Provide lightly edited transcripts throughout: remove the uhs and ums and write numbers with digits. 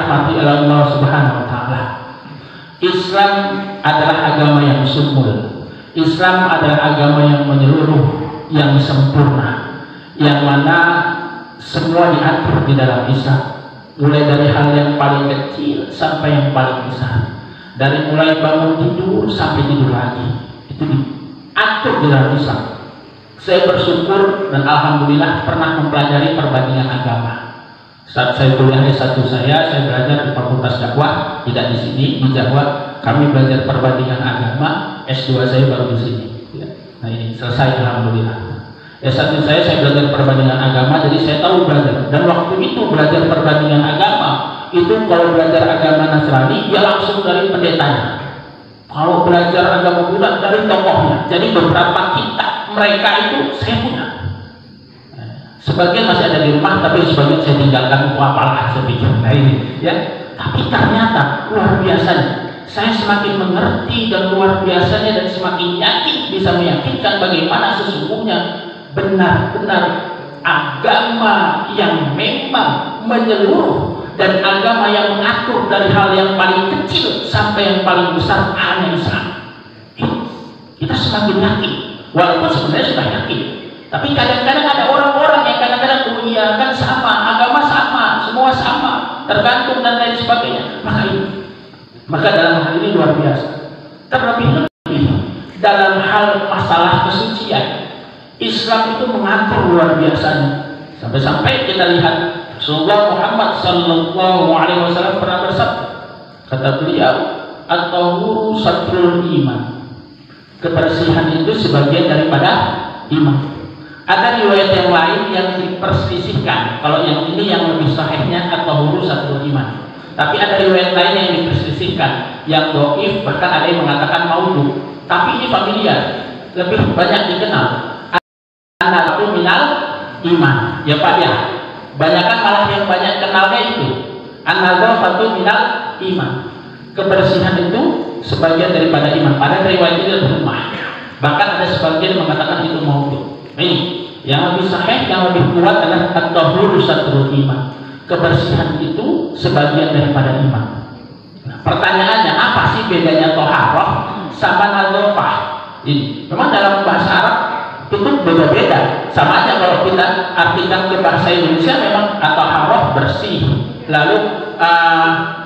dirahmati oleh Allah Subhanahu wa taala. Islam adalah agama yang sumul. Islam adalah agama yang menyeluruh, yang sempurna, yang mana semua diatur di dalam Islam. Mulai dari hal yang paling kecil sampai yang paling besar. Dari mulai bangun tidur sampai tidur lagi. Itu diatur di dalam Islam. Saya bersyukur dan alhamdulillah pernah mempelajari perbandingan agama. Saat saya kuliah S1 saya belajar di Fakultas Dakwah, tidak di sini, di Jawa. Kami belajar perbandingan agama, S2 saya baru di sini. Nah ini selesai alhamdulillah. S1 saya belajar perbandingan agama, jadi saya tahu belajar. Dan waktu itu belajar perbandingan agama, itu kalau belajar agama Nasrani, dia langsung dari pendetanya. Kalau belajar agama Buddha dari tokohnya. Jadi beberapa kitab mereka itu saya punya. Sebagian masih ada di rumah, tapi sebagian saya tinggalkan. Apalah saya pikir. Nah ini, ya. Tapi ternyata luar biasanya. Saya semakin mengerti dan luar biasanya dan semakin yakin bisa meyakinkan bagaimana sesungguhnya benar-benar agama yang memang menyeluruh dan agama yang mengatur dari hal yang paling kecil sampai yang paling besar hanya Islam. Kita semakin yakin, walaupun sebenarnya sudah yakin. Tapi kadang-kadang ada orang-orang yang kadang-kadang iya kan sama, agama sama, semua sama, tergantung dan lain sebagainya. Maka dalam hal ini luar biasa. Terlebih dalam hal masalah kesucian, Islam itu mengatur luar biasanya. Sampai-sampai kita lihat Rasulullah Muhammad Sallallahu Alaihi Wasallam pernah bersabda, kata beliau, at-tahuru satrul iman. Kebersihan itu sebagian daripada iman. Ada riwayat yang lain yang diperselisihkan. Kalau yang ini yang lebih sahihnya at-tahuru satrul iman. Tapi ada riwayat lain yang diperselisihkan, yang dhaif, bahkan ada yang mengatakan maudhu. Tapi ini familiar, lebih banyak dikenal. An-nadhafatu minal iman. Ya Pak ya. Banyakan malah yang banyak kenalnya itu. An-nadhafatu minal iman. Kebersihan itu sebagian daripada iman. Pada riwayat ini lemah. Bahkan ada sebagian yang mengatakan itu maudhu. Ini yang lebih sahih, yang lebih kuat adalah at-tahuru satrul iman. Kebersihan itu sebagian daripada iman. Nah, pertanyaannya apa sih bedanya toharoh sama nadhofah? Ini memang dalam bahasa Arab itu beda-beda. Sama aja kalau kita artikan ke bahasa Indonesia memang toharoh bersih, lalu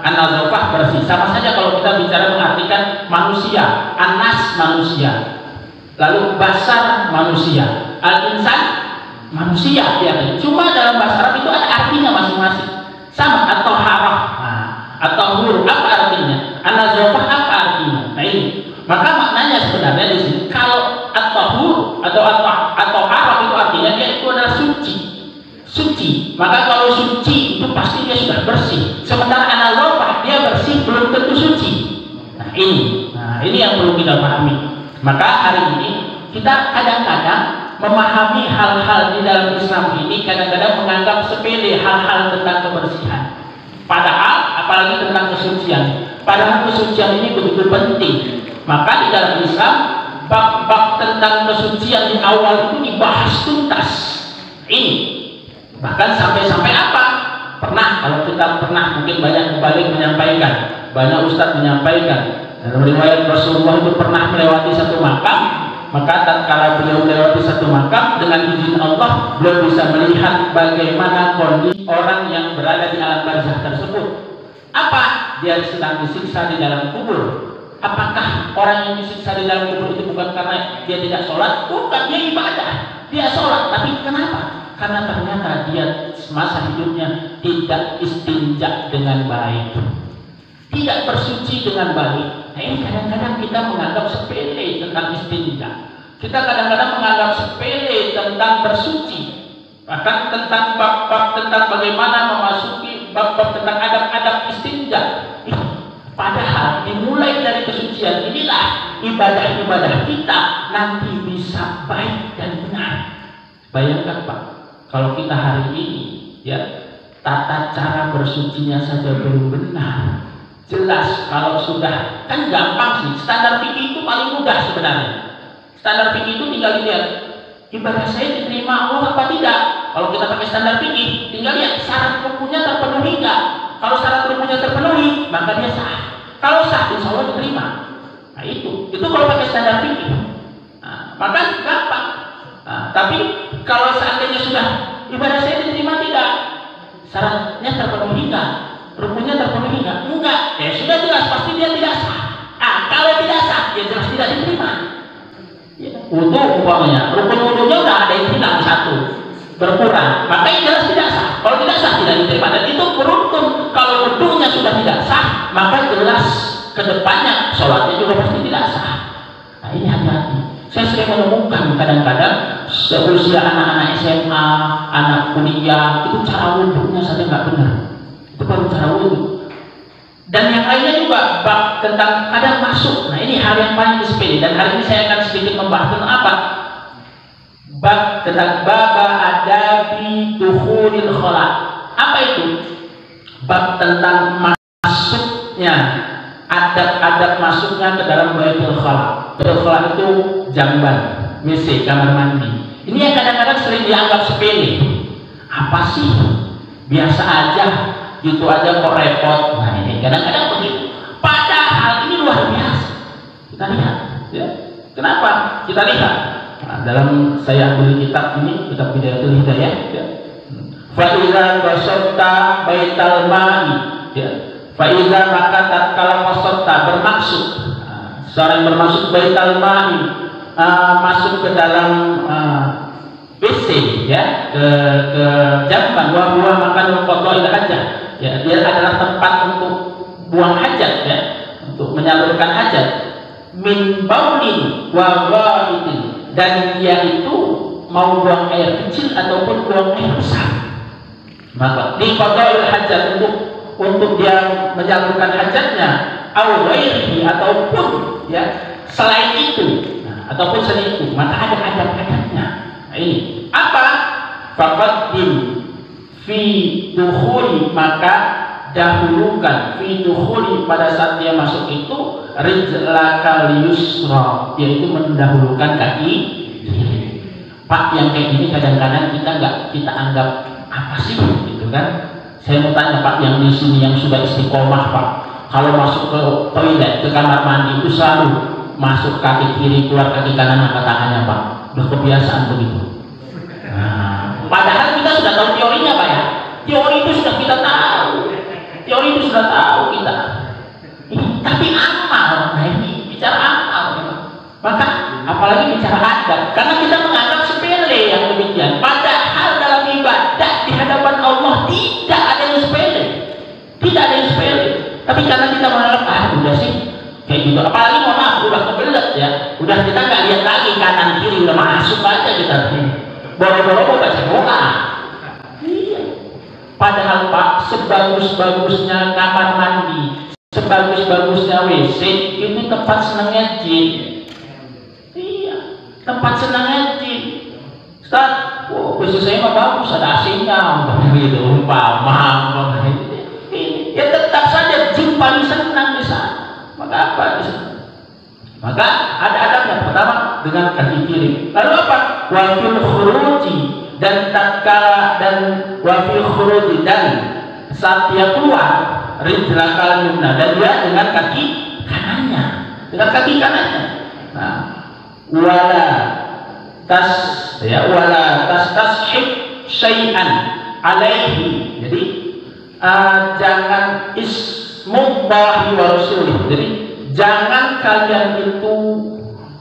an-nadhofah bersih. Sama saja kalau kita bicara mengartikan manusia, anas manusia, lalu basar manusia, al-insan manusia ya. Cuma dalam bahasa Arab itu ada artinya masing-masing. Sama atau harah, atau hur apa artinya? An-nadhofah apa artinya? Nah ini. Maka maknanya sebenarnya di sini kalau at-tahur atau harah itu artinya dia itu adalah suci. Suci. Maka kalau suci itu pasti dia sudah bersih. Sementara an-nadhofah dia bersih belum tentu suci. Nah ini yang perlu kita pahami. Maka hari ini kita kadang-kadang memahami hal-hal di dalam Islam ini kadang-kadang menganggap sepele hal-hal tentang kebersihan. Padahal apalagi tentang kesucian. Padahal kesucian ini begitu penting. Maka di dalam Islam bab-bab tentang kesucian di awal itu dibahas tuntas. Ini bahkan sampai-sampai apa? Kalau kita pernah mungkin banyak mubalik menyampaikan, banyak ustadz menyampaikan. Dalam riwayat Rasulullah itu pernah melewati satu makam. Maka tatkala beliau melewati satu makam, dengan izin Allah beliau bisa melihat bagaimana kondisi orang yang berada di alam barzakh tersebut. Apa? Dia sedang disiksa di dalam kubur. Apakah orang yang disiksa di dalam kubur itu bukan karena dia tidak sholat? Bukan, dia ibadah, dia sholat. Tapi kenapa? Karena ternyata dia semasa hidupnya tidak istinja dengan baik, tidak bersuci dengan baik. Nah ini kadang-kadang kita menganggap sepele tentang istinja. Kita kadang-kadang menganggap sepele tentang bersuci. Bahkan tentang bab-bab tentang bagaimana memasuki bab-bab tentang adab-adab istinja. Padahal dimulai dari kesucian inilah ibadah-ibadah kita nanti bisa baik dan benar. Bayangkan Pak, kalau kita hari ini ya tata cara bersucinya saja belum benar. Jelas kalau sudah, kan gampang sih, standar fikih itu paling mudah sebenarnya. Standar fikih itu tinggal lihat ibadah saya diterima Allah apa tidak. Kalau kita pakai standar fikih tinggal lihat syarat rukunnya terpenuhi enggak. Kalau syarat rukunnya terpenuhi, maka dia sah. Kalau sah, insya Allah diterima. Nah itu kalau pakai standar fikih. Nah, maka gampang. Nah, tapi kalau seandainya sudah ibadah saya diterima tidak, syaratnya terpenuhi nggak, rukunnya terpenuhi nggak? Enggak. Ya sudah jelas pasti dia tidak sah. Kalau tidak sah, ya jelas tidak diterima. Ya, wudu umpamanya, rukun wudunya udah ada yang hilang satu, berkurang, maka yang jelas tidak sah. Kalau tidak sah tidak diterima. Dan itu beruntun. Kalau wudunya sudah tidak sah, maka jelas kedepannya sholatnya juga pasti tidak sah. Nah ini hati-hati. Saya sering menemukan kadang-kadang seusia anak-anak SMA, anak kuliah, itu cara wudunya saja nggak benar. Itu baru cara wudu. Dan yang lainnya juga bab tentang kadang masuk. Nah ini hal yang paling sepele. Dan hari ini saya akan sedikit membahas tentang apa? Bab tentang baba adabi dukhulil khala. Apa itu? Bab tentang masuknya, adab-adab masuknya ke dalam baitul khala. Baitul khala itu jamban, WC, kamar mandi. Ini yang kadang-kadang sering dianggap sepele. Apa sih? Biasa aja, gitu aja kok repot. Nah ini kadang-kadang begitu. Padahal ini luar biasa. Kita lihat, ya. Kenapa? Kita lihat. Nah, dalam saya ambil kitab ini, kitab Bidayatul Hidayah, ya. Fa'idza basatta baital ma'i, ya. Fa'idza maka tatkala basatta bermaksud, seorang bermaksud baital ma'i, masuk ke dalam WC, ya, ke jamban, wa huwa makan qada'il hajat, ya, dia adalah tempat untuk buang hajat, ya, untuk menyalurkan hajat, min baulin wa ghaidin, dan dia itu mau buang air kecil ataupun buang air besar, maka di qada'il hajat untuk dia menyalurkan hajatnya, au ghairihi, ataupun ya selain itu, ataupun selain itu, maka ada adab-adabnya. Nah ini apa? Faqaddim fi dukhuli, maka dahulukan fi dukhuli, pada saat dia masuk itu, rijlakal yusra, yaitu mendahulukan kaki kiri. Pak, yang kayak gini kadang-kadang kita anggap apa sih gitu kan? Saya mau tanya Pak, yang di sini yang sudah istiqomah Pak, kalau masuk ke toilet, ke kamar mandi itu selalu masuk kaki kiri, keluar kaki kanan, angkat tangannya Pak. Udah kebiasaan begitu. Nah, padahal kita sudah tahu teorinya Pak ya. Teori itu sudah kita tahu. Teori itu sudah tahu kita. Tapi amal, nah ini bicara amal. Maka apalagi bicara adab, karena kita menganggap sepele yang demikian. Padahal dalam ibadah di hadapan Allah tidak ada yang sepele. Tidak ada yang sepele. Tapi karena kita menganggap udah sih kayak gitu, apalagi mohon maaf udah kebelet ya, udah kita nggak lihat lagi kanan kiri, udah masuk aja kita boleh-boleh mau baca doa. Iya. Padahal Pak, sebagus-bagusnya kamar mandi, sebagus-bagusnya WC, itu tempat senangnya jin. Iya, tempat senangnya jin. Ustaz, WC saya mah bagus, ada AC-nya, begitu umpama. Ya tetap saja jin paling senang di sana. Maka apa? Maka ada adabnya. Pertama dengan kaki kiri. Lalu apa? Wafil khuruji, dan tatkala dan wafil khuruji, dan saat dia keluar, rijlakal yumna, dan dia dengan kaki kanannya, dengan kaki kanannya. Nah, wala tashib syai'an alaihi. Jadi jangan ismullahi wa rasulih. Jadi jangan kalian itu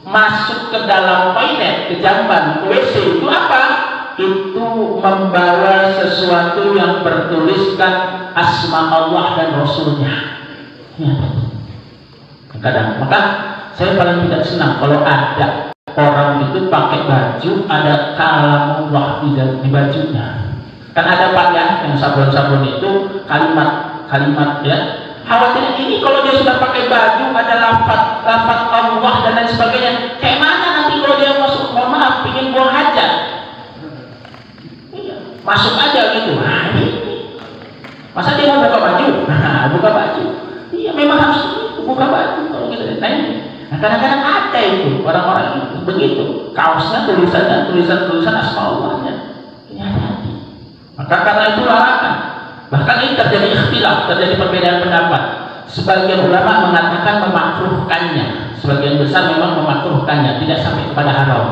masuk ke dalam toilet, ke jamban, ke WC, itu apa? Itu membawa sesuatu yang bertuliskan asma Allah dan Rasulnya. Ya. Kadang, maka saya paling tidak senang kalau ada orang itu pakai baju ada kalamullah di bajunya. Kan ada Pak ya, yang sabun-sabun itu kalimat ya. Khawatirnya ini kalau dia sudah pakai baju ada lafaz Allah dan lain sebagainya, kayak mana nanti kalau dia masuk, mohon maaf, ingin buang hajat, iya, masuk aja gitu. Nah, ini masa dia mau buka baju? Nah, buka baju, iya memang harus buka baju kalau gitu. Nah ini, kadang-kadang ada itu orang-orang begitu, kaosnya tulisan asma Allahnya. Hati-hati. Maka karena itu larangan. Bahkan ini terjadi ikhtilaf, terjadi perbedaan pendapat. Sebagian ulama mengatakan memakruhkannya, sebagian besar memang memakruhkannya, tidak sampai kepada haram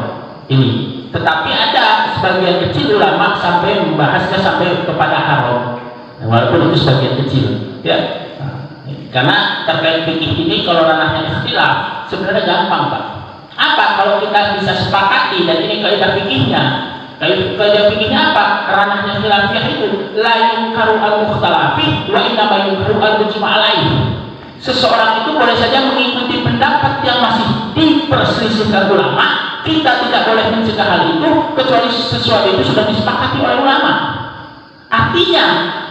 ini. Tetapi ada sebagian kecil ulama sampai membahasnya sampai kepada haram, walaupun itu sebagian kecil, ya. Karena terkait fikih ini kalau ranahnya ikhtilaf sebenarnya gampang, Pak. Apa kalau kita bisa sepakati dan ini kaidah fikihnya? Kaidah fikihnya apa? Ranahnya khilafiyah itu la yunkaru al-mukhtalafi wa innama yunkaru al-mujma' alaihi. Seseorang itu boleh saja mengikuti pendapat yang masih diperselisihkan ulama. Kita tidak boleh mencegah hal itu kecuali sesuatu itu sudah disepakati oleh ulama. Artinya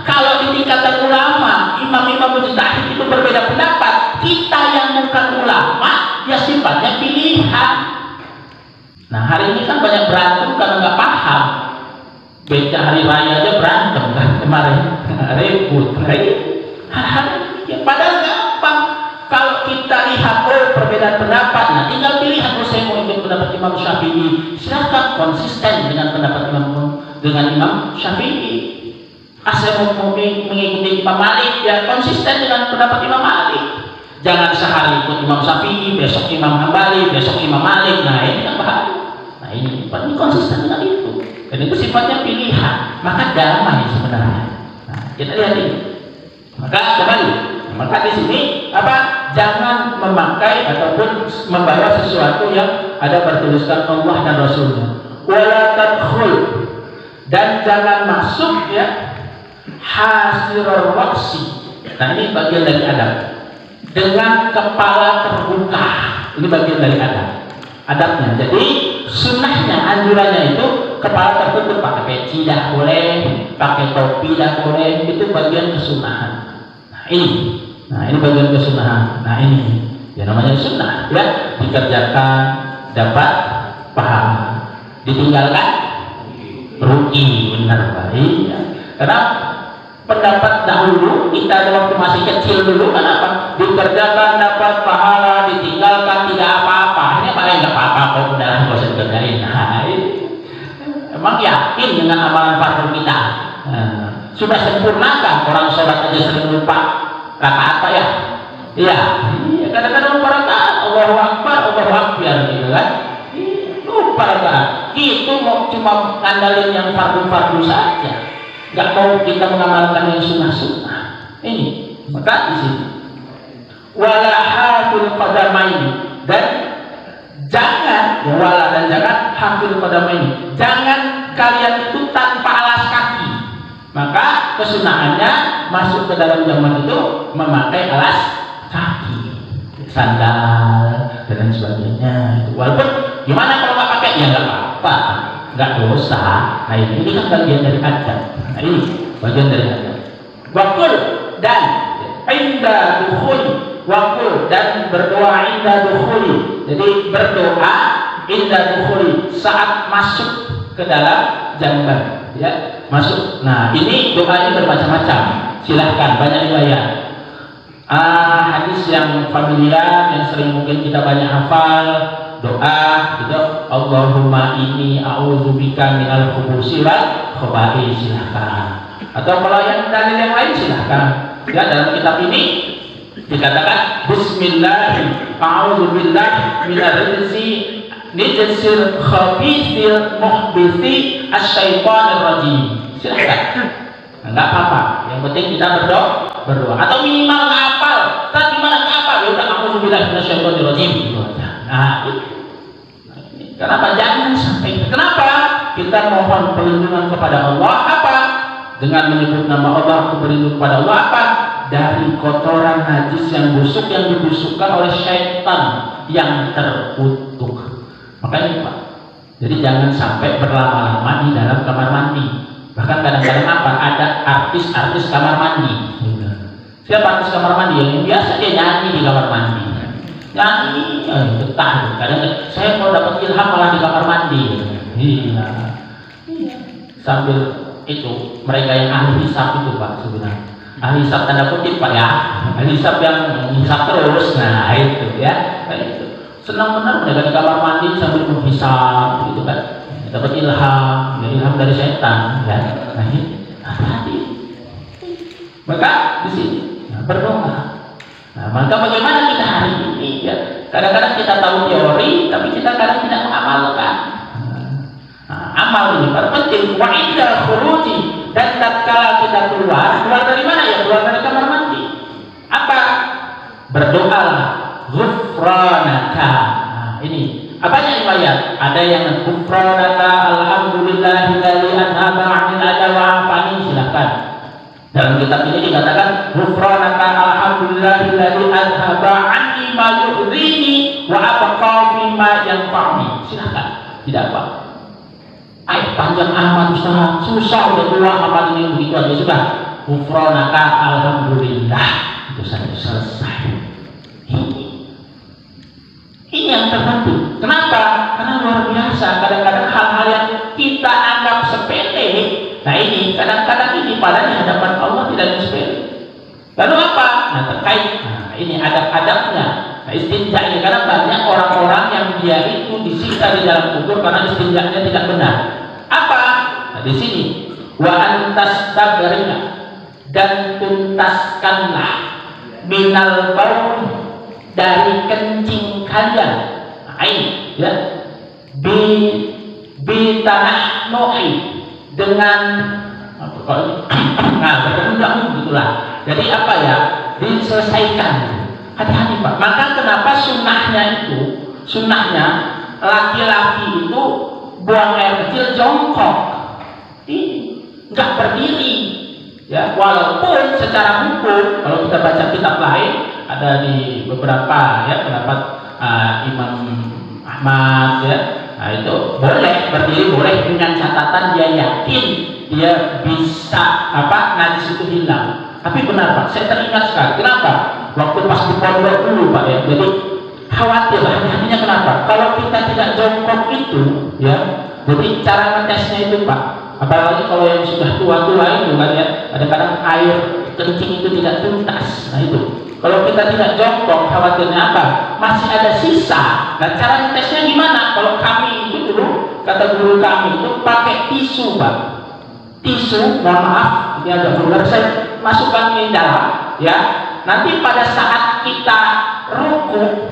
kalau di tingkatan ulama imam-imam mujtahid itu berbeda pendapat, kita yang bukan ulama ya sifatnya pilihan. Nah hari ini kan banyak berantem karena nggak paham. Beca hari raya aja berantem kan kemarin, ribut lagi. Hal-hal ya, padahal gampang. Kalau kita lihat perbedaan pendapat, nah tinggal pilihan. Saya mau ikut pendapat Imam Syafi'i, silakan konsisten dengan pendapat Imam Syafi'i. Saya mau mengikuti Imam Malik, ya konsisten dengan pendapat Imam Malik. Jangan sehari ikut Imam Syafi'i, besok Imam Hambali, besok Imam Malik. Nah ini kan bahaya. Nah ini konsisten dengan itu. Dan itu sifatnya pilihan. Maka damai sebenarnya. Nah, kita lihat ini. Maka kembali. Maka di sini apa? Jangan memakai ataupun membawa sesuatu yang ada bertuliskan Allah dan Rasulnya. Wala tadkhul, dan jangan masuk ya hasirul waqsi. Nah ini bagian dari adab. Dengan kepala terbuka, ini bagian dari adab. Adabnya. Jadi sunnahnya, anjurannya itu kepala tertutup, pakai peci dah boleh, pakai topi dah boleh, itu bagian kesunahan. Nah ini bagian kesunahan. Nah ini ya namanya sunnah ya, dikerjakan dapat pahala, ditinggalkan rugi. Benar Pak. Iya. Karena pendapat dahulu kita waktu masih kecil dulu kenapa dikerjakan dapat pahala, ditinggalkan tidak apa-apa. Ini paling nggak apa-apa kok, udah nggak usah dikerjain. Nah ini emang yakin dengan amalan fardu kita. Sudah sempurnakan, orang sholat aja sering lupa rakaat apa ya? Iya, kadang-kadang lupa rakaat, Allahu Akbar, Allahu Akbar gitu kan? Lupa rakaat. Itu mau cuma ngandalin yang fardu-fardu saja, nggak mau kita mengamalkan yang sunnah-sunnah. Ini maka di sini wala hafil qadamaini, dan jangan wala dan jangan hafil qadamaini, jangan kalian itu tanpa alas kaki. Maka kesunahannya masuk ke dalam zaman itu memakai alas kaki, sandal dan sebagainya. Walaupun gimana kalau nggak pakai ya nggak apa-apa, nggak dosa. Nah ini kan bagian dari adab. Nah ini bagian dari adab. Wakul dan inda dukhuli, wakul dan berdoa inda dukhuli. Jadi berdoa inda dukhuli saat masuk ke dalam jamban, ya masuk. Nah ini doanya bermacam-macam, silahkan, banyak riwayat. Hadis yang familiar yang sering mungkin kita banyak hafal, doa gitu, Allahumma inni a'udzubika minal khubusi wal khaba'is, silahkan. Atau kalau yang dalil yang lain silahkan. Ya dalam kitab ini dikatakan Bismillah a'udzubillahi minal rizqi nijsil khabithil muhbithi asyaitanir rajim. Silahkan, nggak apa-apa, yang penting kita berdoa. Atau minimal ngapal, kan gimana ngapal? Ya udah, a'udzubillahi minasyaitonir rajim gitu aja. Nah ini kenapa jangan sampai, kenapa kita mohon perlindungan kepada Allah apa? Dengan menyebut nama Allah, aku berlindung kepada Allah apa? Dari kotoran najis yang busuk yang dibusukkan oleh syaitan yang terkutuk. Makanya Pak, jadi jangan sampai berlama-lama di dalam kamar mandi. Bahkan kadang-kadang apa? Ada artis-artis kamar mandi. Siapa artis kamar mandi? Yang biasa dia nyanyi di kamar mandi. Nyanyi, betah. Kadang saya kalau dapat ilham malah di kamar mandi. Iya. Sambil itu mereka yang ahli hisab itu Pak sebenarnya. Ahli hisab tanda kutip Pak ya. Ahli hisab yang hisab terus. Nah itu ya. Kayak itu. Senang benar mereka di kamar mandi sambil menghisap gitu kan, dapat ilham dari setan ya. Nah ini hati-hati. Maka di sini berdoa. Nah, maka bagaimana kita hari ini ya? Kadang-kadang kita tahu teori, tapi kita kadang tidak mengamalkan. Amal ini baru penting. Wa inda khuruji, dan tatkala kita keluar dari mana ya? Keluar dari kamar mandi. Apa? Berdoa. Ghufranaka. Nah, ini apanya riwayat? Ada yang ghufranaka alhamdulillahilladzi an'ama 'anil adha wa 'afani, silakan. Dalam kitab ini dikatakan ghufranaka alhamdulillahilladzi adhaba 'anni ma yu'dhini wa abqa fi ma yanfa'uni. Silakan. Tidak apa. Panjang amat Ustaz, susah udah dua amal ini begitu aja sudah. Ghufranaka alhamdulillah, itu saja selesai. Ini yang terpenting. Kenapa? Karena luar biasa. Kadang-kadang hal-hal yang kita anggap sepele, nah ini kadang-kadang ini pada di hadapan Allah tidak sepele. Lalu apa? Nah terkait, nah ini adab-adabnya. Nah istinjanya, karena banyak orang-orang yang dia itu disiksa di dalam kubur karena istinjanya tidak benar. Apa? Nah di sini wa antas tabarina, dan tuntaskanlah minal baul, dari kencing kalian. Nah ini ya, bi tanah nohi, dengan apa kalau nah berundang gitulah. Jadi apa ya, diselesaikan. Hati-hati Pak. Maka kenapa sunnahnya laki-laki itu buang air kecil jongkok, ini nggak berdiri ya, walaupun secara hukum kalau kita baca kitab lain ada di beberapa ya pendapat Imam Ahmad ya, nah itu boleh berdiri, boleh dengan catatan dia yakin dia bisa najis itu hilang. Tapi benar Pak, saya teringat sekali. Kenapa? Waktu pas di pondok dulu Pak ya, jadi khawatir hati-hatinya. Kenapa? Kalau kita tidak jongkok itu ya, jadi cara ngetesnya itu Pak, apalagi kalau yang sudah tua-tua itu kan ya, kadang-kadang air kencing itu tidak tuntas. Nah itu kalau kita tidak jongkok, khawatirnya apa? Masih ada sisa. Nah cara ngetesnya gimana? Kalau kami itu dulu, kata guru kami itu pakai tisu Pak. Tisu, mohon maaf ini agak vulgar, saya masukkan di dalam ya. Nanti pada saat kita ruku,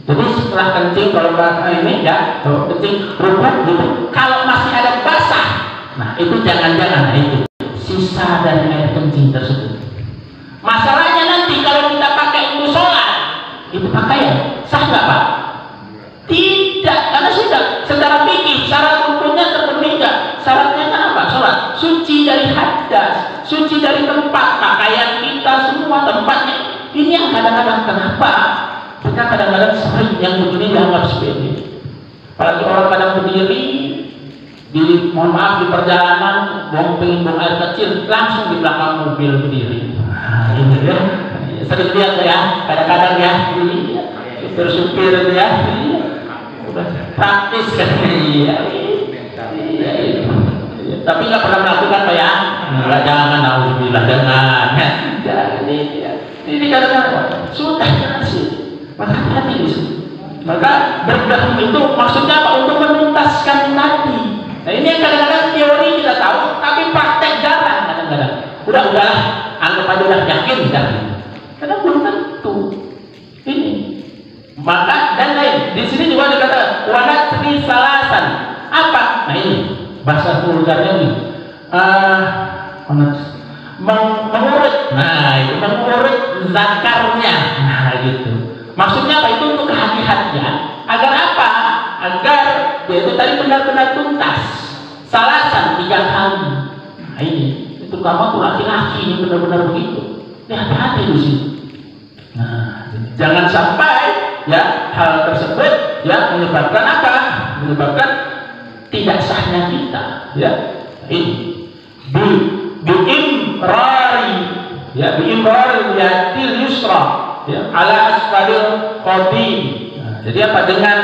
jadi setelah kencing, kalau ini ya, kalau kencing ruku gitu, kalau masih ada basah, nah itu jangan-jangan, nah itu sisa dari air kencing tersebut. Masalahnya nanti kalau kita pakai untuk sholat, itu pakaian sah nggak Pak? Tidak, karena sudah secara fikih syarat rukunnya terpenuhi nggak? Syaratnya kan apa? Sholat suci dari hadas, suci dari tempat pakaian kita, semua tempatnya. Ini yang kadang-kadang kenapa kita kadang-kadang sering yang begini dianggap sepele. Apalagi orang kadang berdiri di, mohon maaf, di perjalanan pengen buang air kecil, langsung di belakang mobil berdiri. Nah, ini ya, sering lihat ya, kadang-kadang ya, supir-supir ya, udah praktis kan ya. Tapi nggak pernah melakukan Pak ya. Nggak, jangan, alhamdulillah jangan. Jadi ini kadang-kadang sudah sih. Maka hati-hati di sini. Maka berdoa itu maksudnya apa? Untuk menuntaskan tadi. Nah ini yang kadang-kadang teori kita tahu, tapi praktek jarang kadang-kadang. Udahlah, anggap aja udah yakin dah. Karena belum tentu. Ini. Maka dan lain. Di sini juga dikata wanatri salasan. Apa? Nah ini bahasa vulgarnya nih. Mengurut. Nah itu mengurut zakarnya. Nah gitu. Maksudnya apa? Itu untuk kehati-hatian. Agar apa? Agar dia itu tadi benar-benar tuntas. Salasan 3 kali. Nah ini. Itu kamu tuh laki-laki ini benar-benar begitu. Ini hati-hati di sini. Nah, jangan sampai ya hal tersebut ya menyebabkan apa? Menyebabkan tidak sahnya kita. Ya. Ini biimrari ya, biimrari yatil yusra ya ala asfalil qadim. Nah, jadi apa? Dengan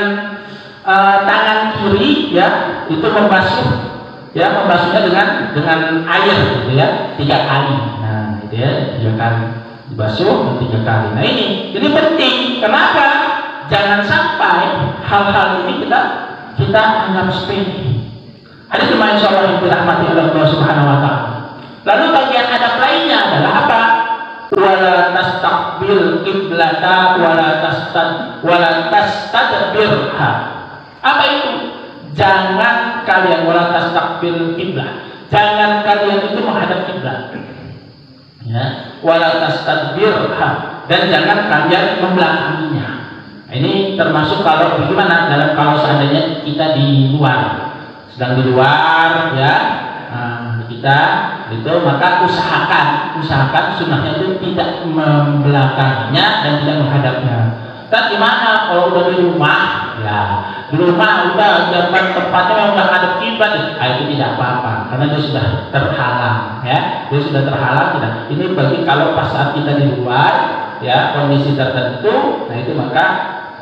tangan kiri ya itu membasuh ya, membasuhnya dengan air gitu ya 3 kali. Nah gitu ya, 3 kali dibasuh 3 kali. Nah ini penting. Kenapa? Jangan sampai hal-hal ini kita anggap sepele. Hadis yang insyaallah yang dirahmati oleh Allah Subhanahu wa taala. Lalu bagian adab lainnya adalah apa? Wala tastaqbil qiblata wala tastadbirha. Apa itu? Jangan kalian wala tastaqbil qiblah. Jangan kalian itu menghadap kiblat. Ya, wala tastadbirha, dan jangan kalian membelakanginya. Ini termasuk kalau bagaimana kalau seandainya kita di luar, sedang di luar ya, kita itu maka usahakan sunnahnya itu tidak membelakanginya dan tidak menghadapnya. Dan gimana kalau udah di rumah? Ya, di rumah udah tempatnya udah ada kiblat, itu tidak apa-apa karena dia sudah terhalang, ya, dia sudah terhalang. Tidak. Ini bagi kalau pas saat kita di luar, ya, kondisi tertentu, nah itu maka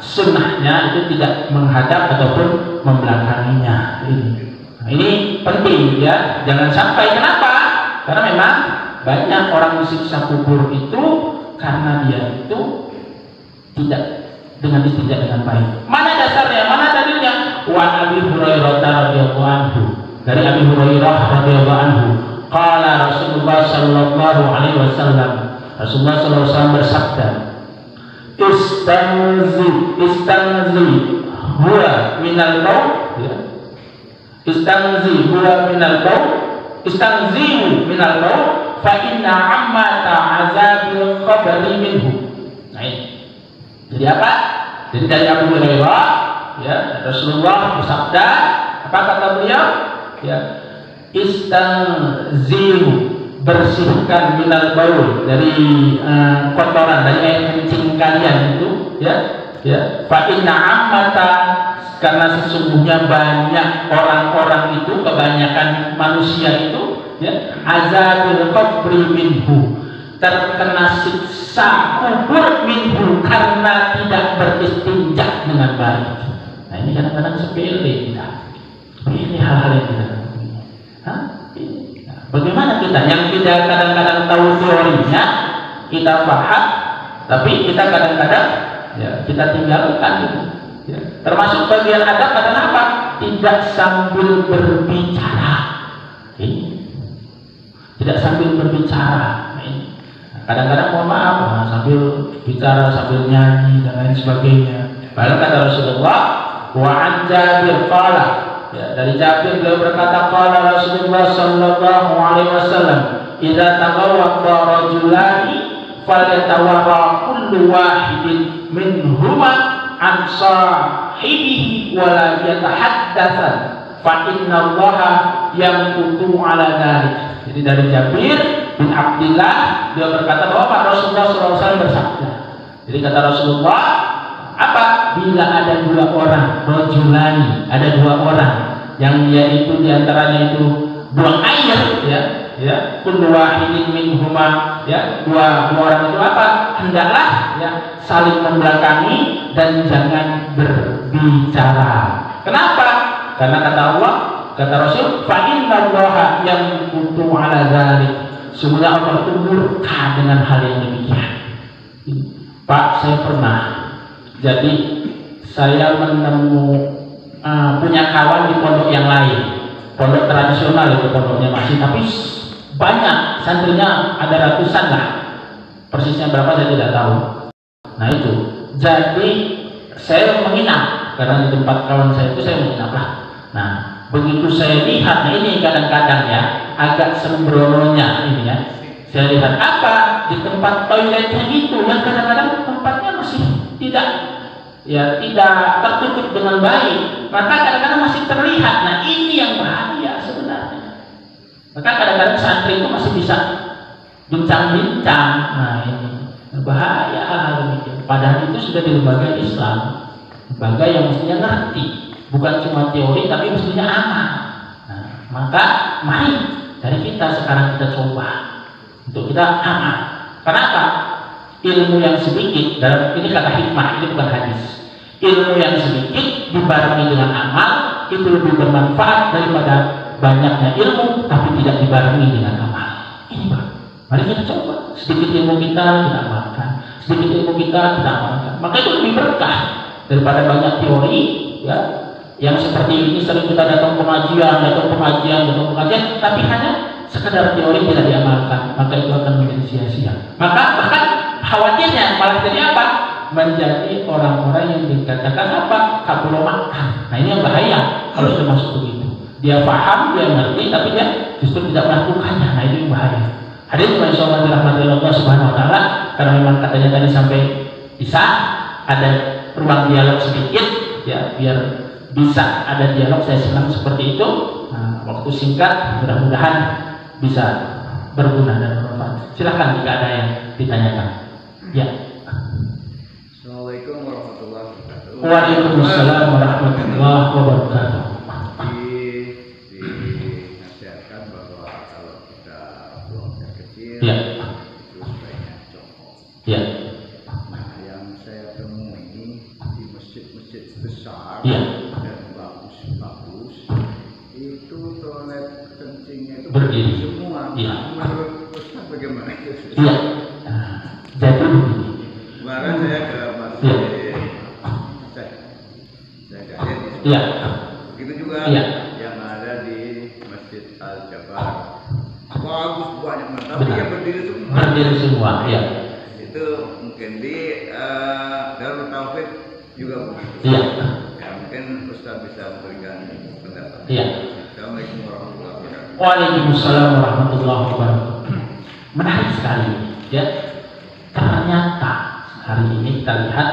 sunnahnya itu tidak menghadap ataupun membelakanginya. Ini penting ya, jangan sampai. Kenapa? Karena memang banyak orang disiksa kubur itu karena dia itu tidak dengan baik. Mana dasarnya? Mana dalilnya? Wa Abi Hurairah radhiyallahu anhu. Dari Abi Hurairah radhiyallahu anhu, qala Rasulullah sallallahu alaihi wasallam. Rasulullah sallallahu alaihi wasallam bersabda, Istanzi huwa minal maut, ya. Istanzi huwa minal maut, istanzihu minal maut, fa inna ammata azabil qabri minhu. Nah, jadi apa? Jadi dari Abu Hurairah, ya, Rasulullah bersabda, apa kata beliau? Ya, istanzihu, bersihkan minal baul, dari kotoran, dari air kencing kalian itu, ya, fa inna ammata, karena sesungguhnya banyak orang-orang itu, kebanyakan manusia itu, ya, azabil qabri minhu, terkena siksa kubur minhu karena tidak beristinja dengan baik. Nah, ini kadang-kadang sepele kita. Ini hal-hal yang tidak penting. Bagaimana kita yang tidak kadang-kadang tahu teorinya, kita paham, tapi kita kadang-kadang ya kita tinggalkan gitu. Ya. Termasuk bagian adab adalah apa? Tidak sambil berbicara. Tidak sambil berbicara. Kadang-kadang mohon maaf, sambil bicara, sambil nyanyi dan lain sebagainya. Padahal kata Rasulullah, wa an Jabir qala, ya, dari Jabir beliau berkata, qala Rasulullah sallallahu alaihi wasallam, idza taqawwaqa rajulani falyatawarra kullu wahidin minhuma an sahibihi wa la yatahaddatsan fa innallaha yamqutu ala dzalik. Jadi dari Jabir bin Abdillah, dia berkata bahwa Pak Rasulullah SAW bersabda. Jadi kata Rasulullah, apa? Bila ada dua orang, rojulani, ada dua orang yang dia itu diantaranya itu buang air, ya, kullu wahidin minhuma, ya, dua orang itu apa? Hendaklah ya saling membelakangi dan jangan berbicara. Kenapa? Karena kata Allah, kata Rasul, fa innallaha yamqutu ala dzalik. Sebenarnya Allah itu murka dengan hal yang demikian. Pak, saya pernah, jadi saya punya kawan di pondok yang lain, pondok tradisional itu pondoknya masih, tapi banyak santrinya, ada ratusan lah, persisnya berapa saya tidak tahu. Nah itu, jadi saya menginap karena di tempat kawan saya itu saya menginap lah. Nah, begitu saya lihat, nah ini kadang-kadang ya agak sembrononya ini ya, saya lihat apa di tempat toiletnya itu yang kadang-kadang tempatnya masih tidak tertutup dengan baik, maka kadang-kadang masih terlihat. Nah ini yang bahaya sebenarnya. Maka kadang-kadang santri itu masih bisa bincang-bincang. Nah ini bahaya hal-hal demikian. Padahal itu sudah di lembaga Islam, lembaga yang mestinya ngerti, bukan cuma teori tapi mestinya aman. Nah, maka mari dari kita sekarang kita coba untuk kita aman. Kenapa? Ilmu yang sedikit, dalam ini kata hikmah, ini bukan hadis. Ilmu yang sedikit dibarengi dengan amal itu lebih bermanfaat daripada banyaknya ilmu tapi tidak dibarengi dengan amal. Ini Pak, mari kita coba. Sedikit ilmu kita amalkan, sedikit ilmu kita amalkan. Maka itu lebih berkah daripada banyak teori ya, yang seperti ini sering kita datang pengajian, tapi hanya sekadar teori tidak diamalkan, maka itu akan menjadi sia-sia. Maka bahkan khawatirnya malah jadi apa? Menjadi orang-orang yang dikatakan apa? Kabur makan. Nah ini yang bahaya kalau sudah masuk begitu. Dia paham, dia ngerti, tapi dia justru tidak melakukannya. Nah itu yang bahaya. Hadirin insyaallah dirahmati Allah Subhanahu Wa Taala, karena memang katanya tadi sampai bisa ada ruang dialog sedikit, ya biar bisa ada dialog. Saya senang seperti itu. Nah, waktu singkat, mudah-mudahan bisa berguna dan bermanfaat. Silakan jika ada yang ditanyakan. Ya. Assalamualaikum warahmatullahi wabarakatuh. Waalaikumsalam warahmatullahi wabarakatuh. Dinasihatkan bahwa kalau kita buang air kecil, Ya. itu sebaiknya jongkok. Ya. Nah, yang saya temui di masjid-masjid besar Ya. dan bagus-bagus, itu toilet kencingnya itu Berdiri. semua. Ya. Menurut Ustaz bagaimana itu? Iya. Nah, jadi begini. Kemarin saya ke masjid, saya kaget. Iya. Begitu juga Iya. yang ada di Masjid Al-Jabar. Bagus banyak banget, tapi Benar. yang berdiri semua. Berdiri semua. Ya. Itu mungkin di Darul Taufik juga begitu. Iya. Ya, mungkin Ustaz bisa memberikan pendapat. Iya. Assalamualaikum warahmatullahi wabarakatuh. Waalaikumsalam warahmatullahi wabarakatuh. Menarik sekali, ya. Ternyata hari ini kita lihat,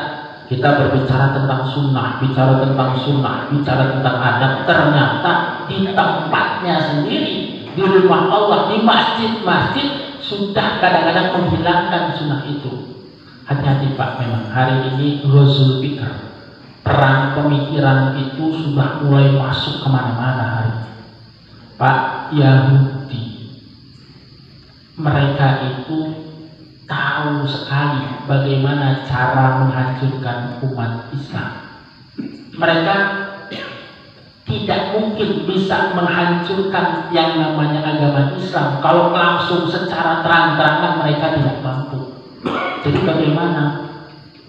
kita berbicara tentang sunnah, bicara tentang tentang adab. Ternyata di tempatnya sendiri, di rumah Allah, di masjid-masjid sudah kadang-kadang menghilangkan sunnah itu. Hati-hati Pak, memang hari ini ghazul fikr, perang pemikiran itu sudah mulai masuk kemana-mana hari ini. Pak, Yahudi, mereka itu tahu sekali bagaimana cara menghancurkan umat Islam. Mereka tidak mungkin bisa menghancurkan yang namanya agama Islam kalau langsung secara terang-terangan mereka tidak mampu. Jadi bagaimana?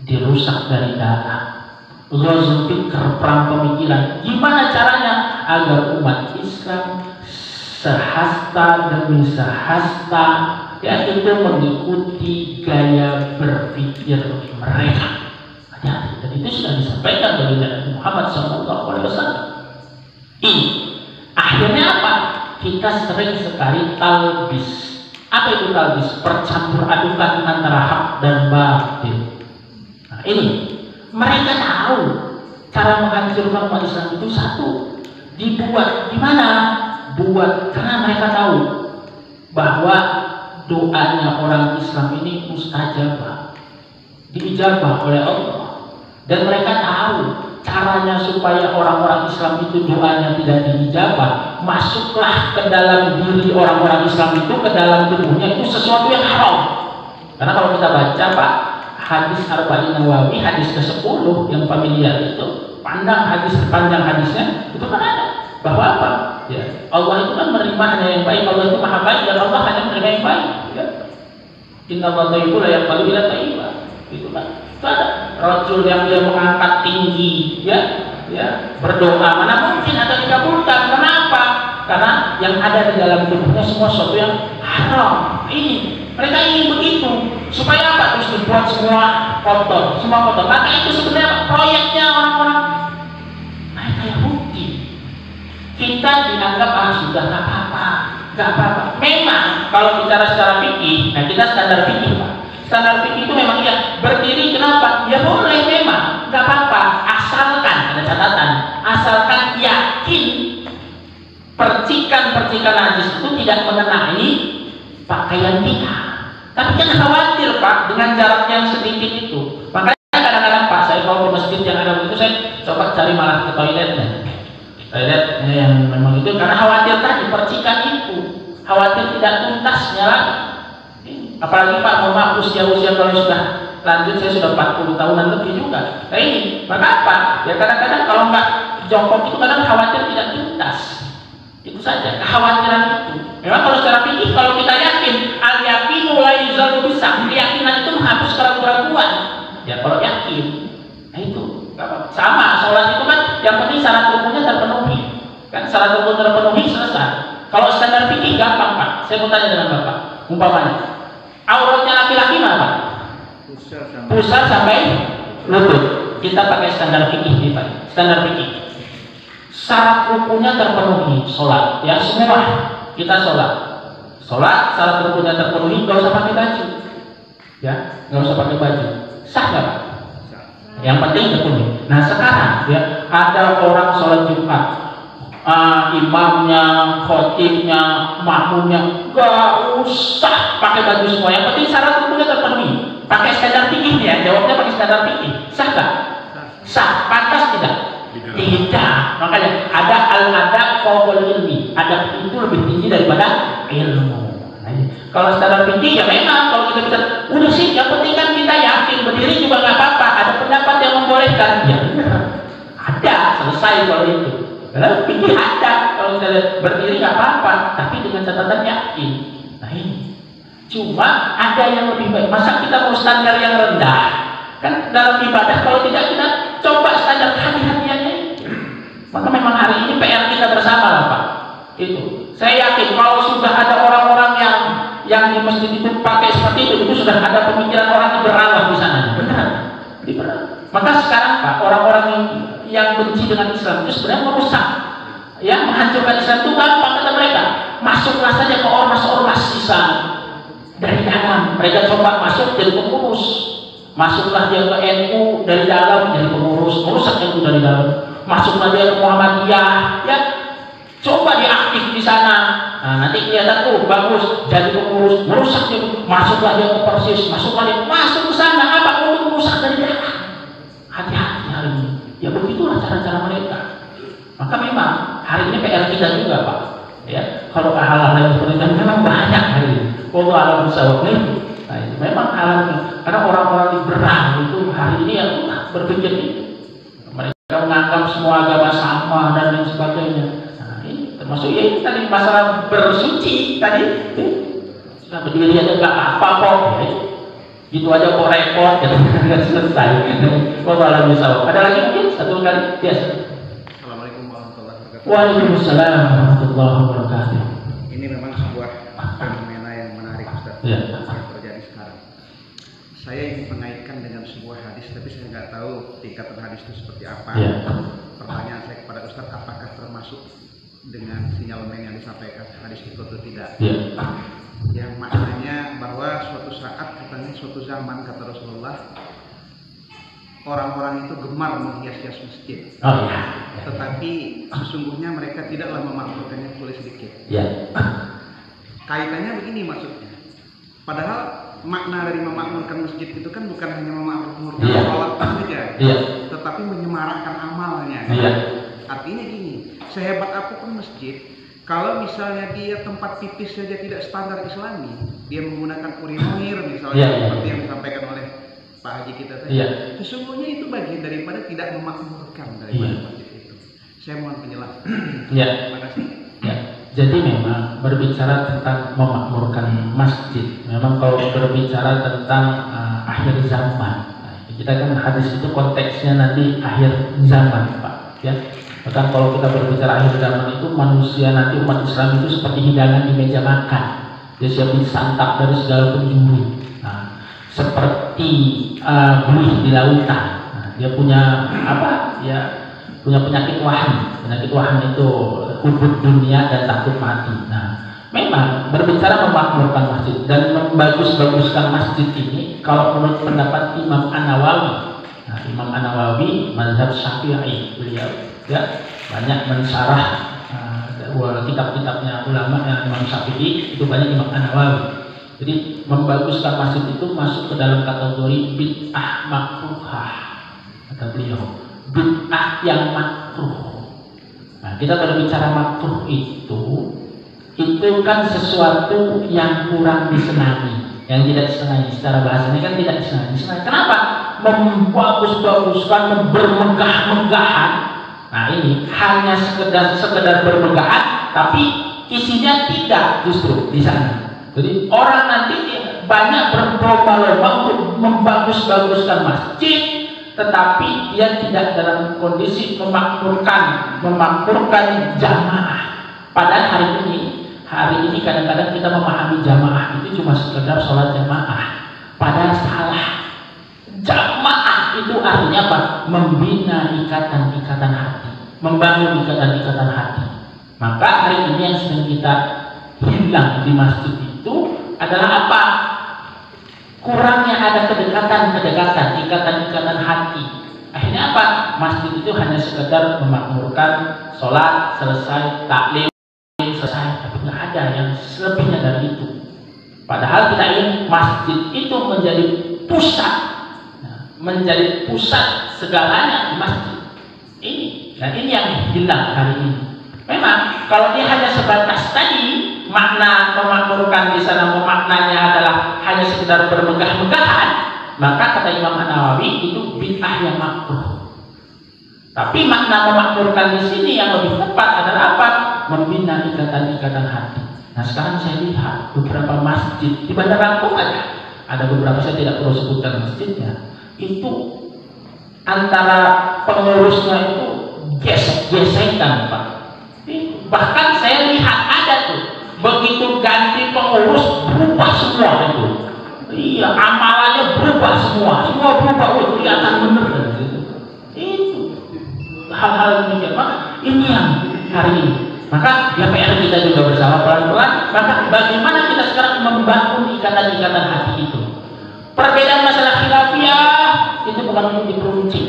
Dirusak dari dalam. Ghazul fikr, perang pemikiran. Gimana caranya agar umat Islam sehasta demi sehasta, ya itu mengikuti gaya berpikir mereka. Hati-hati. Dan itu sudah disampaikan oleh Nabi Muhammad SAW. Ini akhirnya apa? Kita sering sekali talbis. Apa itu talbis? Percampur adukan antara hak dan batil. Nah ini mereka tahu cara menghancurkan umat Islam itu satu, dibuat gimana? Buat karena mereka tahu bahwa doanya orang Islam ini mustajabah, diijabah oleh Allah, dan mereka tahu caranya supaya orang-orang Islam itu doanya tidak diijabah. Masuklah ke dalam diri orang-orang Islam itu, ke dalam tubuhnya itu sesuatu yang haram. Karena kalau kita baca Pak, hadis Arba'in Nawawi, hadis ke-10 yang familiar itu, panjang hadisnya itu kan ada bahwa apa? Ya, Allah itu kan menerima hanya yang baik. Allah itu maha baik dan Allah hanya menerima yang baik. Ya. Inna Allah thayyibun la yaqbalu illa thayyiban. Itu kan. Itu ada rajul yang dia mengangkat tinggi, ya, berdoa mana mungkin akan dikabulkan. Kenapa? Karena yang ada di dalam tubuhnya semua sesuatu yang haram. Ini mereka ingin begitu supaya apa? Terus dibuat semua kotor, Maka itu sebenarnya proyeknya orang-orang mereka Yahudi. Kita dianggap sudah nggak apa-apa. Memang kalau bicara secara fikih, nah kita standar fikih Pak. Standar fikih itu memang ya berdiri kenapa? Ya boleh memang, nggak apa-apa. Asalkan ada catatan, asalkan yakin percikan-percikan najis itu tidak mengenai pakaian kita. Tapi kan khawatir Pak dengan jarak yang sedikit itu. Makanya kadang-kadang Pak, saya kalau ke masjid yang ada begitu saya coba cari malah ke toiletnya. Toilet yang memang itu karena khawatir tadi percikan itu, khawatir tidak tuntasnya lagi. Apalagi Pak, mohon maaf usia-usia kalau sudah lanjut, saya sudah 40 tahunan lebih juga. Nah ini, maka apa? Ya kadang-kadang kalau nggak jongkok itu kadang khawatir tidak tuntas. Itu saja kekhawatiran itu. Memang kalau secara fikih kalau kita yakin al-yaqinu la yuzalu bisa, keyakinan itu menghapus keraguan-keraguan. Ya kalau yakin, nah itu sama sholat itu kan yang penting syarat rukunnya terpenuhi. Kan syarat rukun terpenuhi selesai. Kalau standar fikih gampang Pak. Saya mau tanya dengan Bapak. Umpamanya, auratnya laki-laki mana Pak? Pusar sampai lutut. Kita pakai standar fikih nih Pak. Standar fikih. Syarat rukunnya terpenuhi, sholat. Ya semua kita sholat. Sholat, syarat rukunnya terpenuhi, nggak usah pakai baju. Ya, nggak usah pakai baju. Sah nggak Pak? Yang penting terpenuhi. Nah sekarang ya ada orang sholat Jumat. Imamnya, khotibnya, makmumnya gak usah pakai baju semua. Yang penting syarat rukunnya terpenuhi. Pakai standar fikih ya, jawabnya pakai standar fikih. Sah nggak? Sah. Pantas tidak? Tidak. Makanya ada al-adab fawqal ilmi. Adab itu lebih tinggi daripada ilmu. Nah, kalau standar fikih ya memang kalau kita bisa udah sih, yang penting kan kita yakin berdiri juga nggak apa-apa. Ada pendapat yang membolehkan. Ya benar. Ada, selesai kalau itu. Karena fikih ada, kalau misalnya berdiri nggak apa-apa, tapi dengan catatan yakin. Nah ini, cuma ada yang lebih baik. Masa kita mau standar yang rendah? Kan dalam ibadah kalau tidak kita coba standar hati-hatiannya. Maka memang hari ini PR kita bersama lah Pak. Itu, saya yakin kalau sudah ada orang-orang yang di masjid itu pakai seperti itu sudah ada pemikiran orang yang beralah di sana. Benar? Maka sekarang Pak, orang-orang yang benci dengan Islam itu sebenarnya merusak, ya menghancurkan Islam itu gampang kata mereka. Masuklah saja ke ormas-ormas Islam dari dalam. Mereka coba masuk jadi pengurus. Masuklah dia ke NU dari dalam jadi pengurus, merusak NU dari dalam. Masuklah dia ke Muhammadiyah, ya coba dia aktif di sana. Nah, nanti kelihatan tuh bagus jadi pengurus, merusak dia. Masuklah dia ke Persis, masuklah dia masuk ke sana apa untuk merusak dari dalam. Hati-hati hari ini. Ya begitulah cara-cara mereka. Maka memang hari ini PR kita juga Pak. Ya, kalau hal-hal yang seperti itu memang banyak hari ini. Kalau alam musawwaf ini, nah itu memang hal ini. Karena orang-orang liberal itu hari ini yang berpikir ini. Mereka menganggap semua agama sama dan lain sebagainya. Nah ini termasuk ya ini tadi masalah bersuci tadi. Sudah berdiri aja nggak apa kok. Ya, gitu aja kok repot, ya nggak selesai. Wallahualam bishawab. Ada lagi mungkin satu kali? Yes. Assalamualaikum warahmatullahi wabarakatuh. Waalaikumsalam warahmatullahi wabarakatuh. Ini memang sebuah fenomena yang menarik Ustaz, Ya. yang terjadi sekarang. Saya ingin mengaitkan dengan sebuah hadis, tapi saya nggak tahu tingkatan hadis itu seperti apa. Ya. Pertanyaan saya kepada Ustaz, apakah termasuk dengan sinyalemen yang disampaikan hadis itu atau tidak? Ya. Yang maknanya bahwa suatu saat, katanya suatu zaman kata Rasulullah, orang-orang itu gemar menghias-hias masjid. Oh ya. Tetapi sesungguhnya mereka tidaklah memakmurkannya kecuali sedikit. Ya. Kaitannya begini maksudnya. Padahal makna dari memakmurkan masjid itu kan bukan hanya memakmurkan sholat saja, tetapi menyemarakkan amalnya. Artinya gini, sehebat apapun masjid, kalau misalnya dia tempat pipis saja tidak standar Islami, dia menggunakan urinoir misalnya, seperti yang disampaikan oleh Pak Haji kita tadi, sesungguhnya itu bagian daripada tidak memakmurkan daripada masjid itu. Saya mohon penjelasan. Terima kasih. Jadi memang berbicara tentang memakmurkan masjid, memang kalau berbicara tentang akhir zaman, kita kan hadis itu konteksnya nanti akhir zaman Pak. Ya. Bahkan kalau kita berbicara akhir zaman itu manusia nanti umat Islam itu seperti hidangan di meja makan. Dia siap disantap dari segala penjuru. Nah, seperti buih di lautan. Nah, dia punya apa? Ya, punya penyakit wahan. Penyakit wahan itu hubud dunia dan takut mati. Nah, memang berbicara memakmurkan masjid dan membagus-baguskan masjid ini, kalau menurut pendapat Imam An-Nawawi, nah, Imam An-Nawawi mazhab Syafi'i, beliau ya banyak mensyarah kitab-kitabnya ulama yang Imam Syafi'i, itu banyak Imam An-Nawawi. Jadi membaguskan masjid itu masuk ke dalam kategori bid'ah makruhah, kata beliau, bid'ah yang makruh. Nah, kita berbicara makruh itu kan sesuatu yang kurang disenangi, yang tidak disenangi. Secara bahasanya kan tidak disenangi. Kenapa? Membagus-baguskan, bermegah-megahan. Nah ini hanya sekedar bermegah, tapi isinya tidak justru di sana. Jadi orang nanti banyak berlomba-lomba untuk membagus-baguskan masjid, tetapi dia tidak dalam kondisi memakmurkan jamaah. Padahal hari ini hari ini kadang-kadang kita memahami jamaah itu cuma sekedar sholat jamaah, padahal salah. Jamaah itu artinya apa? Membina ikatan-ikatan hati, membangun ikatan-ikatan hati. Maka hari ini yang sedang kita hilang di masjid itu adalah apa? Kurangnya ada kedekatan-kedekatan, ikatan-ikatan hati. Akhirnya apa? Masjid itu hanya sekedar memakmurkan sholat, selesai, taklim, selesai, tapi nggak ada yang selebihnya dari itu. Padahal kita ingin masjid itu menjadi pusat, menjadi pusat segalanya di masjid ini. Dan ini yang hilang hari ini. Memang kalau dia hanya sebatas tadi makna memakmurkan di sana, maknanya adalah hanya sekedar bermegah-megahan, maka kata Imam An-Nawawi itu bid'ah yang makruh. Tapi makna memakmurkan di sini yang lebih tepat adalah apa? Membina ikatan-ikatan hati. Nah sekarang saya lihat beberapa masjid di Bandar Lampung aja, ada beberapa, saya tidak perlu sebutkan masjidnya, itu antara pengurusnya itu gesek-gesekan Pak. Bahkan saya lihat ada tuh, begitu ganti pengurus berubah semua itu. Iya, amalannya berubah semua berubah, kelihatan bener kan gitu. Itu hal-hal demikian. Maka ini yang hari ini. Maka ya PR kita juga bersama pelan-pelan. Maka bagaimana kita sekarang membangun ikatan-ikatan hati itu. Perbedaan masalah khilafiyah itu bukan untuk diperuncing.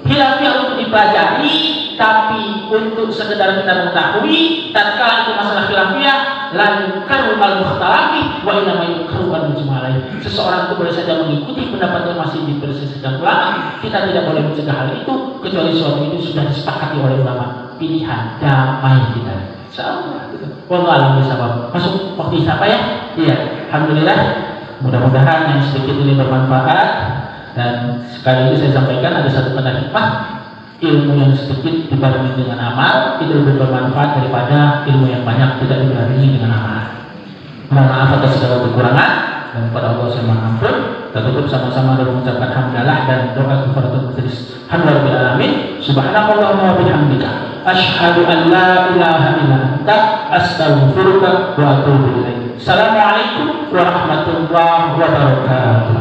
Khilafiyah untuk dipelajari, tapi untuk sekedar kita mengetahui, tatkala itu masalah khilafiyah, lalu karunal mukhtalafi wa inna ma yukru'an mujmalai. Seseorang itu boleh saja mengikuti pendapat yang masih diperselisihkan ulama, kita tidak boleh mencegah hal itu kecuali suatu itu sudah disepakati oleh ulama. Pilihan damai kita. Insyaallah. Wallahu a'lam bishawab. Masuk waktu apa ya? Iya. Alhamdulillah. Mudah-mudahan yang sedikit ini bermanfaat. Dan sekali lagi saya sampaikan ada satu kata hikmah, ilmu yang sedikit dibarengi dengan amal itu lebih bermanfaat daripada ilmu yang banyak tidak dibarengi dengan amal. Mohon maaf atas segala kekurangan, dan kepada Allah saya mohon ampun. Kita tutup sama-sama dengan mengucapkan hamdalah dan doa kafaratul majelis. Alhamdulillah alamin. Subhanakallahumma wa bihamdika asyhadu an la ilaha illa anta astaghfiruka wa atubu ilaik. Assalamualaikum warahmatullahi wabarakatuh.